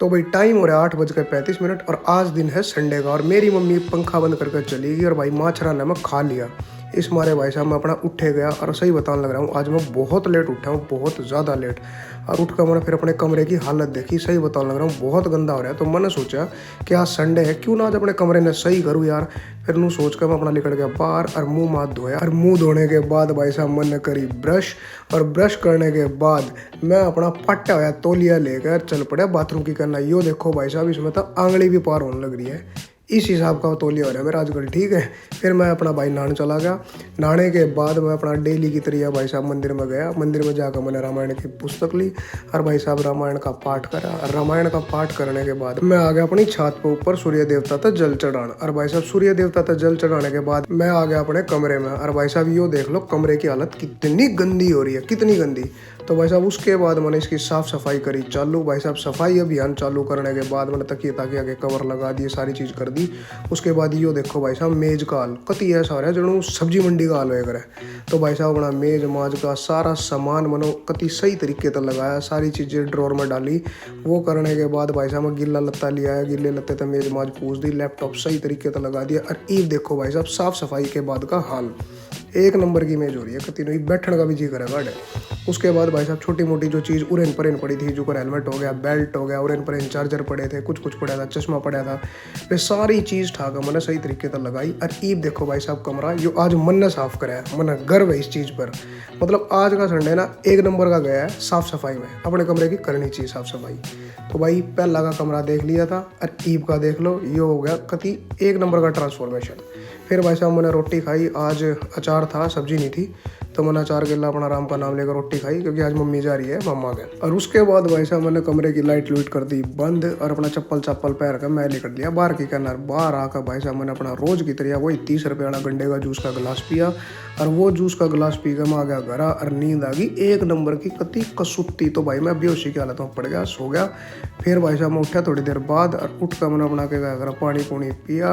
तो भाई टाइम हो रहा है 8:35 और आज दिन है संडे का और मेरी मम्मी पंखा बंद करके चली गई और भाई माछरा ने मैं खा लिया। इस मारे भाई साहब मैं अपना उठे गया और सही बताने लग रहा हूँ आज मैं बहुत लेट उठा हूँ, बहुत ज़्यादा लेट। और उठ कर मैंने फिर अपने कमरे की हालत देखी, सही बताने लग रहा हूँ बहुत गंदा हो रहा है। तो मैंने सोचा कि आज संडे है, क्यों ना आज अपने कमरे ने सही करूँ यार। फिर नू सोच कर मैं अपना निकल गया बाहर और मुंह हाथ धोया और मुंह धोने के बाद भाई साहब मैंने करी ब्रश और ब्रश करने के बाद मैं अपना फटा हुआ तौलिया लेकर चल पड़ा बाथरूम की करना। यो देखो भाई साहब इसमें तो आंगली भी पार होने लग रही है, इस हिसाब का तौलिया हो रहा है मेरा आजकल, ठीक है। फिर मैं अपना भाई नहाने चला गया। नहाने के बाद मैं अपना डेली की तरह भाई साहब मंदिर में गया। मंदिर में जाकर मैंने रामायण की पुस्तक ली और भाई साहब रामायण का पाठ करा। रामायण का पाठ करने के बाद मैं आ गया अपनी छत पर ऊपर सूर्य देवता तक जल चढ़ाना। और भाई साहब सूर्य देवता तक जल चढ़ाने के बाद मैं आ गया अपने कमरे में। और भाई साहब यो देख लो कमरे की हालत कितनी गंदी हो रही है, कितनी गंदी। तो भाई साहब उसके बाद मैंने इसकी साफ सफाई करी चालू। भाई साहब सफाई अभियान चालू करने के बाद मैंने तकिए ताकिया के कवर लगा दिए, सारी चीज़ कर दी। उसके बाद यो देखो भाई साहब मेज का हाल कति ऐसा हो रहा है जरूर सब्जी मंडी का हाल होएगा। तो भाई साहब अपना मेज माज का सारा सामान मनो कति सही तरीके से लगाया, सारी चीज़ें ड्रॉर में डाली। वो करने के बाद भाई साहब मैं गिल्ला लत्ता लिया है, गिल्ले लत्ते तो मेज माज पूछ दी, लैपटॉप सही तरीके से लगा दिया। और ईव देखो भाई साहब साफ सफाई के बाद का हाल, एक नंबर की मेज हो रही है, कति नहीं बैठने का भी जी करेगा। उसके बाद भाई साहब छोटी मोटी जो चीज़ उरेन परेन पड़ी थी, जो कर हेलमेट हो गया, बेल्ट हो गया, उरेन परेन चार्जर पड़े थे, कुछ पड़ा था, चश्मा पड़ा था, वे सारी चीज़ ठाकर मैंने सही तरीके से लगाई। और ईब देखो भाई साहब कमरा जो आज मन ने साफ कराया, मन गर्व है इस चीज़ पर। मतलब आज का संडे ना एक नंबर का गया है साफ सफाई में, अपने कमरे की करनी चाहिए साफ सफाई। तो भाई पहला का कमरा देख लिया था और ईब का देख लो, ये हो गया कति एक नंबर का ट्रांसफॉर्मेशन। फिर भाई साहब मैंने रोटी खाई, आज अचार था सब्जी नहीं थी, तो मैंने अचार के अपना राम का नाम लेकर रोटी खाई क्योंकि आज मम्मी जा रही है मम्मा के। और उसके बाद भाई साहब मैंने कमरे की लाइट लूट कर दी बंद और अपना चप्पल पहन कर मैं निकल लिया बाहर की करना। बाहर आकर भाई साहब मैंने अपना रोज की तरह वही 30 रुपये वाला गंडे का जूस का गिलास पिया और वो जूस का गिलास पी कर मैं आ गया घर और नींद आ गई एक नंबर की कति कसुत्ती। तो भाई मैं बेहोशी की हालत में पड़ गया, सो गया। फिर भाई साहब मैं उठा थोड़ी देर बाद और उठ कर मैंने अपना क्या पानी पूनी पिया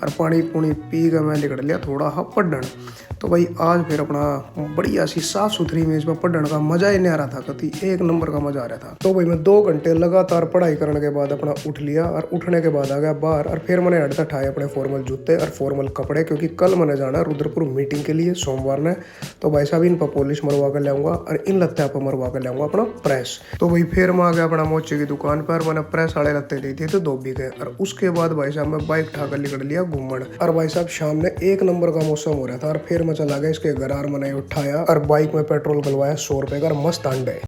और पानी पूनी पी कर मैं निकल लिया थोड़ा हाँ पढ़न। तो भाई आज फिर अपना बढ़िया सी साफ सुथरी मेज में पढ़ने का मजा ही नहीं आ रहा था, कति एक नंबर का मजा आ रहा था। तो भाई मैं 2 घंटे लगातार पढ़ाई करने के बाद अपना उठ लिया और उठने के बाद आ गया बाहर और फिर मैंने हट उठाए अपने फॉर्मल जूते और फॉर्मल कपड़े क्योंकि कल मैंने जाना है रुद्रपुर मीटिंग के लिए सोमवार ने। तो भाई साहब इन पर पॉलिश मरवा कर लाऊंगा और इन लत्ते पर मरवा कर लाऊंगा अपना प्रेस। तो भाई फिर मैं आ गया अपना मोचे की दुकान पर, मैंने प्रेस वाले लत्ते दी थी तो धोबी गए। और उसके बाद भाई साहब मैं बाइक उठाकर निकल लिया घूमन। और भाई साहब शाम में एक नंबर का मौसम हो रहा था और फिर मैं चला गया इसके घर और मैंने उठाया और बाइक में पेट्रोल डलवाया 100 रुपये का, मस्त अंडे।